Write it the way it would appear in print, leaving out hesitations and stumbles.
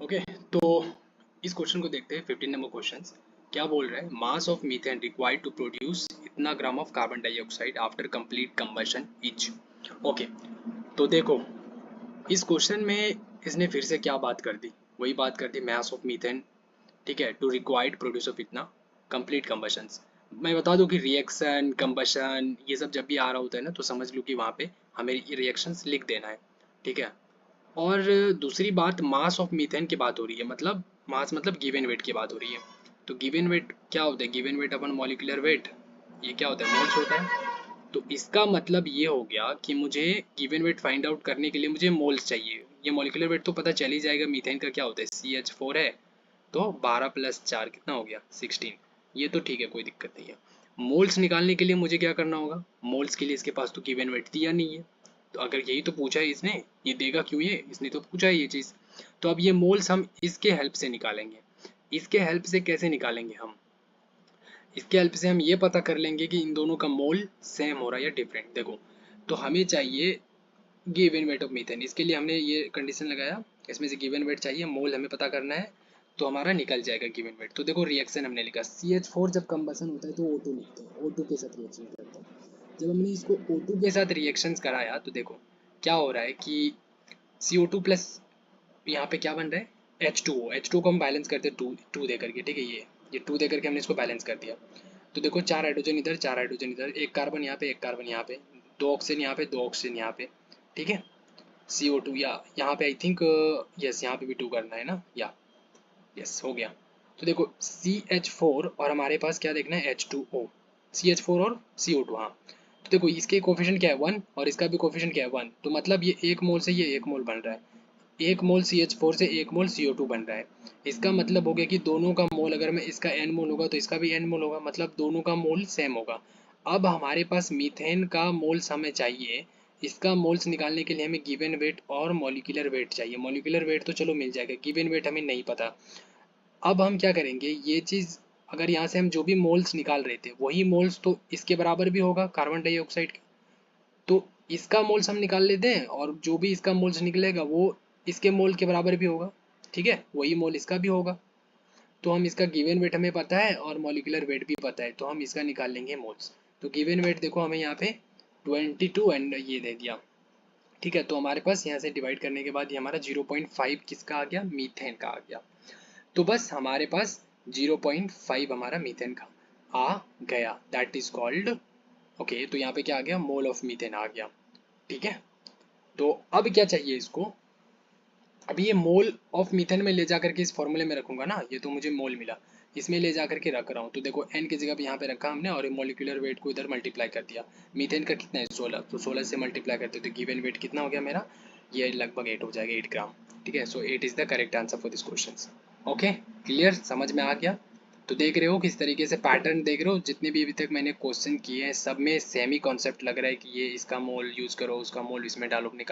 Okay, तो इस question को देखते हैं। 15 नंबर क्वेश्चन क्या बोल रहा है? Mass of methane required to produce इतना gram of carbon dioxide after complete combustion each. Okay, तो देखो इस क्वेश्चन में इसने फिर से क्या बात कर दी, वही बात कर दी, मास ऑफ मीथेन। ठीक है, टू रिक्वायर्ड प्रोड्यूस ऑफ इतना कंप्लीट कंबशन। मैं बता दूं कि रिएक्शन कंबशन ये सब जब भी आ रहा होता है ना, तो समझ लो कि वहाँ पे हमें रिएक्शंस लिख देना है। ठीक है, और दूसरी बात मास ऑफ मीथेन की बात हो रही है, मतलब मास मतलब गिवन वेट की बात हो रही है। तो गिवन वेट क्या होता है? गिवन वेट अपन मॉलिक्यूलर वेट, ये क्या होता है? मोल्स होता है। तो इसका मतलब ये हो गया कि मुझे गिवन वेट फाइंड आउट करने के लिए मुझे मोल्स चाहिए। ये मॉलिक्यूलर वेट तो पता चल ही जाएगा, मीथेन का क्या होता है, CH4 है। तो 12 + 4 कितना हो गया? 16। ये तो ठीक है, कोई दिक्कत नहीं है। मोल्स निकालने के लिए मुझे क्या करना होगा? मोल्स के लिए इसके पास तो गिवन वेट दिया नहीं है। तो अगर यही तो पूछा है इसने, ये देगा क्यों? ये इसने तो पूछा है ये चीज़। तो अब ये मोल्स हम इसके हेल्प से निकालेंगे। इसके हेल्प से कैसे निकालेंगे हम? इसके हेल्प से हम ये पता कर लेंगे कि इन दोनों का मोल सेम हो रहा है या डिफरेंट। देखो, तो हमें चाहिए गिवन वेट ऑफ मीथेन। इसके लिए हमने ये कंडीशन लगाया, इसमें से गिवन वेट चाहिए, मोल हमें पता करना है, तो हमारा निकल जाएगा गिवन वेट। तो देखो रिएक्शन हमने लिखा, CH4 जब कंबसन होता है तो O2 लिखते हैं, O2 के साथ रिएक्शन करता है। जब हमने इसको O2 के साथ रिएक्शंस कराया तो देखो क्या हो रहा है कि CO2 प्लस यहाँ पे क्या बन रहा है? H2O को हम बैलेंस करते हैं टू दे करके। ठीक है, ये टू दे करके हमने इसको बैलेंस कर दिया। तो देखो 4 हाइड्रोजन इधर, 4 हाइड्रोजन इधर, एक कार्बन यहाँ पे, एक कार्बन यहाँ पे, 2 ऑक्सीजन यहाँ पे, 2 ऑक्सीजन यहाँ पे। ठीक है, CO2 या यहाँ पे आई थिंक यस, यहाँ पे भी 2 करना है ना, या यस हो गया। तो देखो CH4 और हमारे पास क्या देखना है? H2O। CH4 और CO2, हाँ। तो देखो इसके कोफिशिएंट क्या है? 1, और इसका भी कोफिशिएंट क्या है? 1। तो मतलब ये एक मोल से ये एक मोल बन रहा है, एक मोल CH4 से एक मोल CO2 बन रहा है। इसका मतलब हो गया कि दोनों का मोल, अगर मैं इसका n मोल होगा तो इसका भी n मोल होगा, मतलब दोनों का मोल सेम होगा। अब हमारे पास मीथेन का मोल्स हमें चाहिए। इसका मोल्स निकालने के लिए हमें गिवन वेट और मॉलिक्यूलर वेट चाहिए। मॉलिक्यूलर वेट तो चलो मिल जाएगा, गिवन वेट हमें नहीं पता। अब हम क्या करेंगे, ये चीज़ अगर यहाँ से हम जो भी मोल्स निकाल रहे थे वही मोल्स तो इसके बराबर भी होगा कार्बन डाइऑक्साइड के। तो इसका मोल्स हम निकाल लेते हैं, और जो भी इसका मोल्स निकलेगा वो इसके मोल के बराबर भी होगा। ठीक है, वही मोल इसका भी होगा। तो हम इसका गिवन वेट हमें पता है और मॉलिक्यूलर वेट भी पता है, तो हम इसका निकाल लेंगे मोल्स। तो गिवन वेट देखो हमें यहाँ पे 22 एंड ये दे दिया। ठीक है, तो हमारे पास यहाँ से डिवाइड करने के बाद ये हमारा 0.5 किसका आ गया? मीथेन का आ गया। तो बस हमारे पास 0.5 हमारा मीथेन का आ गया, दैट इज कॉल्ड। ओके, तो यहाँ पे क्या आ गया? मोल ऑफ मीथेन आ गया। ठीक है, तो अब क्या चाहिए इसको? अब ये मोल ऑफ मीथेन में ले जा करके इस फॉर्मूले में रखूंगा ना, ये तो मुझे मोल मिला, इसमें ले जा करके रख रहा हूँ। तो देखो n की जगह पे यहाँ पे रखा हमने, और मॉलिक्यूलर वेट को इधर मल्टीप्लाई कर दिया। मीथेन का कितना है? 16, तो 16 से मल्टीप्लाई करते तो गिवन वेट कितना हो गया मेरा? ये लगभग 8 हो जाएगा, 8 ग्राम। ठीक है, सो 8 is the correct answer for this question. Okay, clear, समझ में आ गया? तो देख रहे हो किस तरीके से पैटर्न देख रहे हो, जितने भी अभी तक मैंने क्वेश्चन किए हैं सब में सेम ही कॉन्सेप्ट लग रहा है कि ये इसका मोल यूज़ करो, उसका मोल इसमें डालो, निकालो।